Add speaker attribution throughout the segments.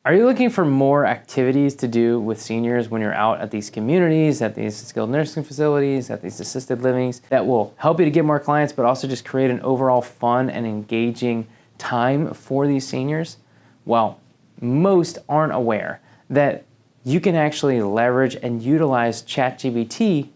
Speaker 1: Are you looking for more activities to do with seniors when you're out at these communities, at these skilled nursing facilities, at these assisted livings that will help you to get more clients, but also just create an overall fun and engaging time for these seniors? Well, most aren't aware that you can actually leverage and utilize ChatGPT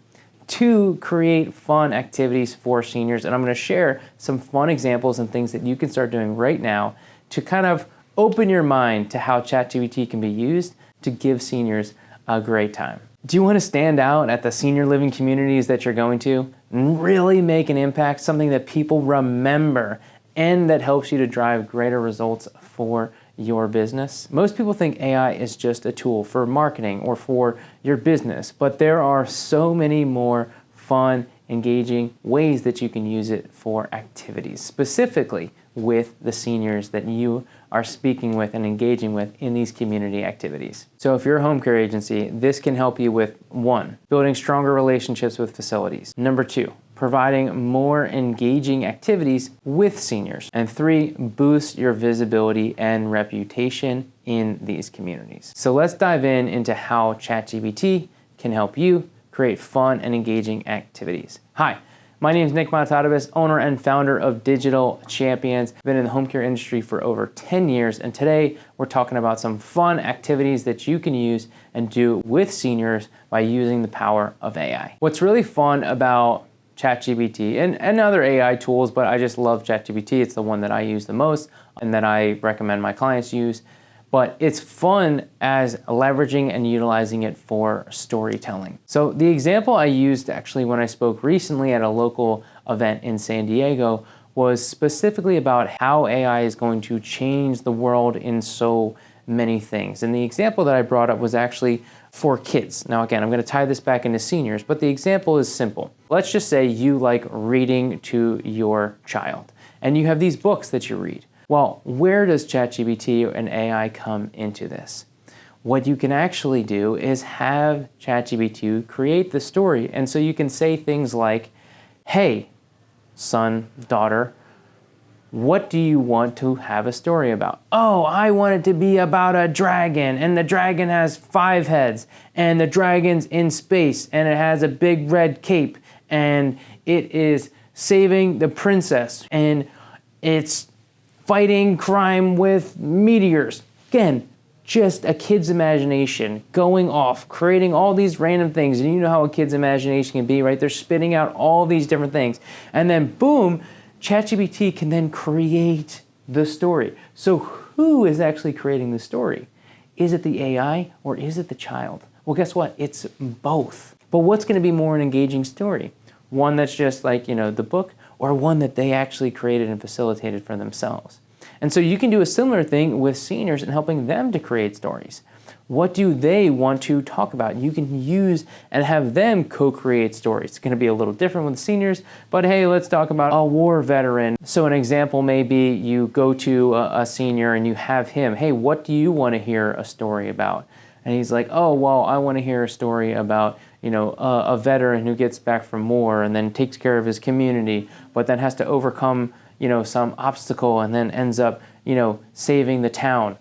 Speaker 1: to create fun activities for seniors. And I'm going to share some fun examples and things that you can start doing right now to kind of open your mind to how ChatGPT can be used to give seniors a great time. Do you want to stand out at the senior living communities that you're going to and really make an impact, something that people remember and that helps you to drive greater results for your business? Most people think AI is just a tool for marketing or for your business, but there are so many more fun, engaging ways that you can use it for activities, specifically with the seniors that you are speaking with and engaging with in these community activities. So if you're a home care agency, this can help you with 1, building stronger relationships with facilities. 2, providing more engaging activities with seniors. And 3, boost your visibility and reputation in these communities. So let's dive into how ChatGPT can help you create fun and engaging activities. Hi, my name is Bonitatibus, owner and founder of Digital Champions. I've been in the home care industry for over 10 years, and today we're talking about some fun activities that you can use and do with seniors by using the power of AI. What's really fun about ChatGPT and other AI tools, but I just love ChatGPT. It's the one that I use the most and that I recommend my clients use. But it's fun as leveraging and utilizing it for storytelling. So the example I used actually when I spoke recently at a local event in San Diego was specifically about how AI is going to change the world in so many things. And the example that I brought up was actually for kids. Now again, I'm going to tie this back into seniors, but the example is simple. Let's just say you like reading to your child and you have these books that you read. Well, where does ChatGPT and AI come into this? What you can actually do is have ChatGPT create the story. And so you can say things like, hey, son, daughter, what do you want to have a story about? Oh, I want it to be about a dragon, and the dragon has 5 heads, and the dragon's in space, and it has a big red cape, and it is saving the princess, and it's fighting crime with meteors. Again, just a kid's imagination going off, creating all these random things. And you know how a kid's imagination can be, right? They're spitting out all these different things. And then boom, ChatGPT can then create the story. So who is actually creating the story? Is it the AI or is it the child? Well, guess what? It's both. But what's going to be more an engaging story? One that's just like, the book, or one that they actually created and facilitated for themselves. And so you can do a similar thing with seniors and helping them to create stories. What do they want to talk about? You can use and have them co-create stories. It's going to be a little different with seniors, but hey, let's talk about a war veteran. So an example may be you go to a senior and you have him, hey, what do you want to hear a story about? And he's like, oh, well, I want to hear a story about a veteran who gets back from war and then takes care of his community, but then has to overcome, some obstacle and then ends up, saving the town.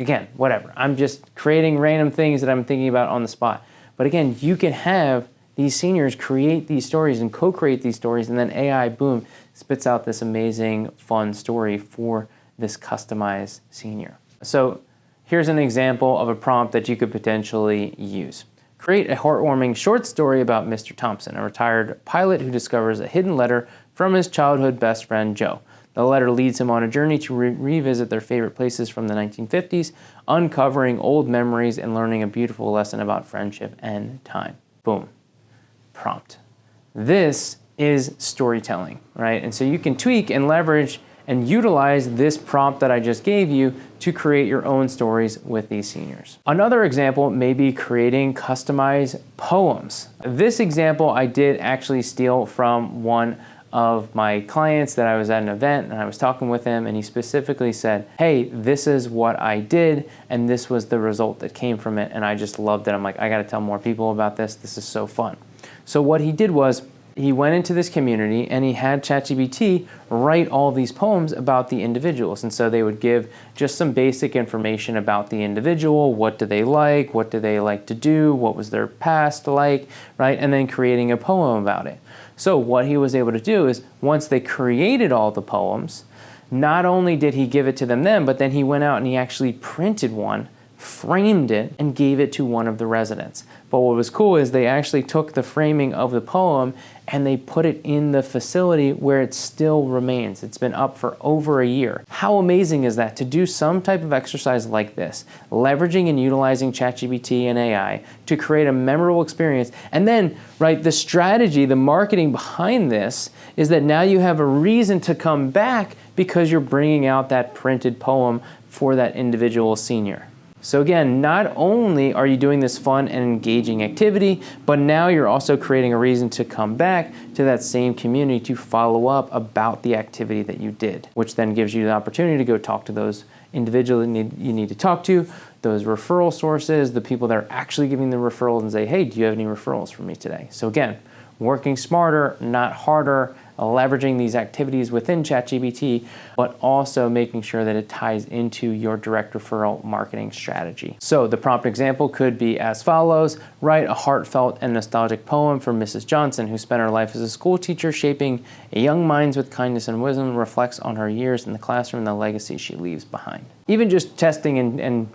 Speaker 1: Again, whatever. I'm just creating random things that I'm thinking about on the spot. But again, you can have these seniors create these stories and co-create these stories, and then AI, boom, spits out this amazing, fun story for this customized senior. So here's an example of a prompt that you could potentially use. Create a heartwarming short story about Mr. Thompson, a retired pilot who discovers a hidden letter from his childhood best friend, Joe. The letter leads him on a journey to revisit their favorite places from the 1950s, uncovering old memories and learning a beautiful lesson about friendship and time. Boom. Prompt. This is storytelling, right? And so you can tweak and leverage and utilize this prompt that I just gave you to create your own stories with these seniors. Another example may be creating customized poems. This example I did actually steal from one of my clients that I was at an event and I was talking with him, and he specifically said, hey, this is what I did and this was the result that came from it, and I just loved it. I'm like, I gotta tell more people about this. This is so fun. So what he did was He went into this community and he had ChatGPT write all these poems about the individuals. And so they would give just some basic information about the individual. What do they like? What do they like to do? What was their past like, right? And then creating a poem about it. So what he was able to do is once they created all the poems, not only did he give it to them then, but then he went out and he actually printed one, framed it, and gave it to one of the residents. But what was cool is they actually took the framing of the poem and they put it in the facility where it still remains. It's been up for over a year. How amazing is that to do some type of exercise like this, leveraging and utilizing ChatGPT and AI to create a memorable experience. And then, right, the strategy, the marketing behind this is that now you have a reason to come back because you're bringing out that printed poem for that individual senior. So again, not only are you doing this fun and engaging activity, but now you're also creating a reason to come back to that same community to follow up about the activity that you did, which then gives you the opportunity to go talk to those individuals you need to talk to, those referral sources, the people that are actually giving the referrals, and say, hey, do you have any referrals for me today? So again, working smarter, not harder, leveraging these activities within ChatGPT, but also making sure that it ties into your direct referral marketing strategy. So the prompt example could be as follows: write a heartfelt and nostalgic poem for Mrs. Johnson, who spent her life as a school teacher shaping a young minds with kindness and wisdom, reflects on her years in the classroom and the legacy she leaves behind. Even just testing and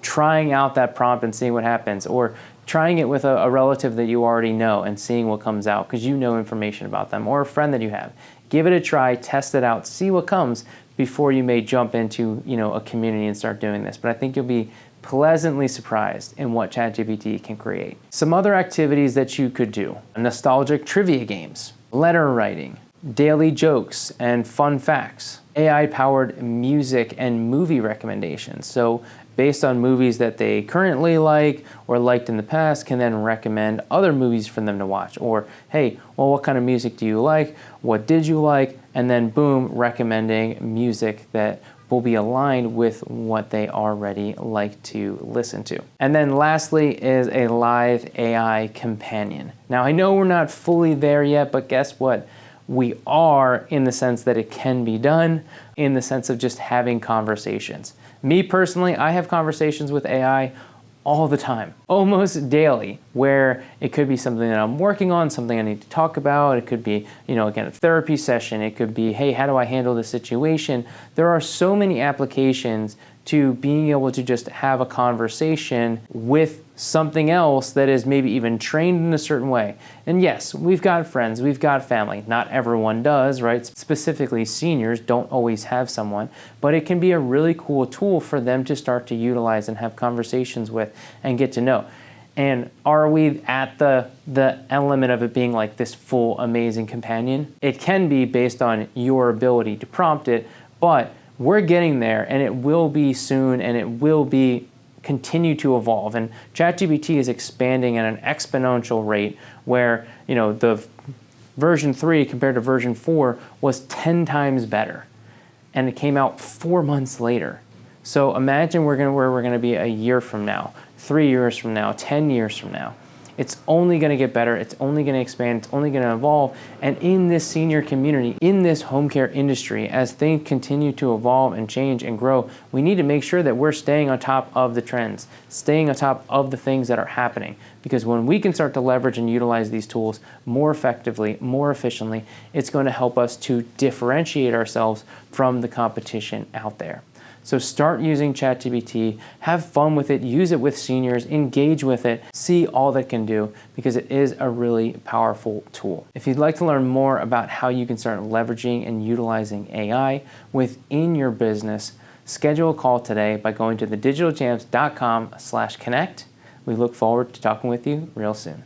Speaker 1: trying out that prompt and seeing what happens, or trying it with a relative that you already know and seeing what comes out because you know information about them, or a friend that you have. Give it a try, test it out, see what comes before you may jump into a community and start doing this. But I think you'll be pleasantly surprised in what ChatGPT can create. Some other activities that you could do: nostalgic trivia games, letter writing, daily jokes and fun facts, AI-powered music and movie recommendations. So based on movies that they currently like or liked in the past, can then recommend other movies for them to watch. Or, hey, well, what kind of music do you like? What did you like? And then boom, recommending music that will be aligned with what they already like to listen to. And then lastly is a live AI companion. Now, I know we're not fully there yet, but guess what? We are, in the sense that it can be done, in the sense of just having conversations. Me personally, I have conversations with AI all the time, almost daily, where it could be something that I'm working on, something I need to talk about. It could be, again, a therapy session. It could be, hey, how do I handle this situation? There are so many applications to being able to just have a conversation with something else that is maybe even trained in a certain way. And yes, we've got friends, we've got family. Not everyone does, right? Specifically, seniors don't always have someone, but it can be a really cool tool for them to start to utilize and have conversations with and get to know. And are we at the element of it being like this full amazing companion? It can be based on your ability to prompt it, but we're getting there, and it will be soon, and it will be continue to evolve. And ChatGPT is expanding at an exponential rate where, the version 3 compared to version 4 was 10 times better. And it came out 4 months later. So imagine where we're gonna be a year from now, 3 years from now, 10 years from now. It's only gonna get better, it's only gonna expand, it's only gonna evolve. And in this senior community, in this home care industry, as things continue to evolve and change and grow, we need to make sure that we're staying on top of the trends, staying on top of the things that are happening. Because when we can start to leverage and utilize these tools more effectively, more efficiently, it's going to help us to differentiate ourselves from the competition out there. So start using ChatGPT, have fun with it, use it with seniors, engage with it, see all that it can do, because it is a really powerful tool. If you'd like to learn more about how you can start leveraging and utilizing AI within your business, schedule a call today by going to thedigitalchamps.com/connect. We look forward to talking with you real soon.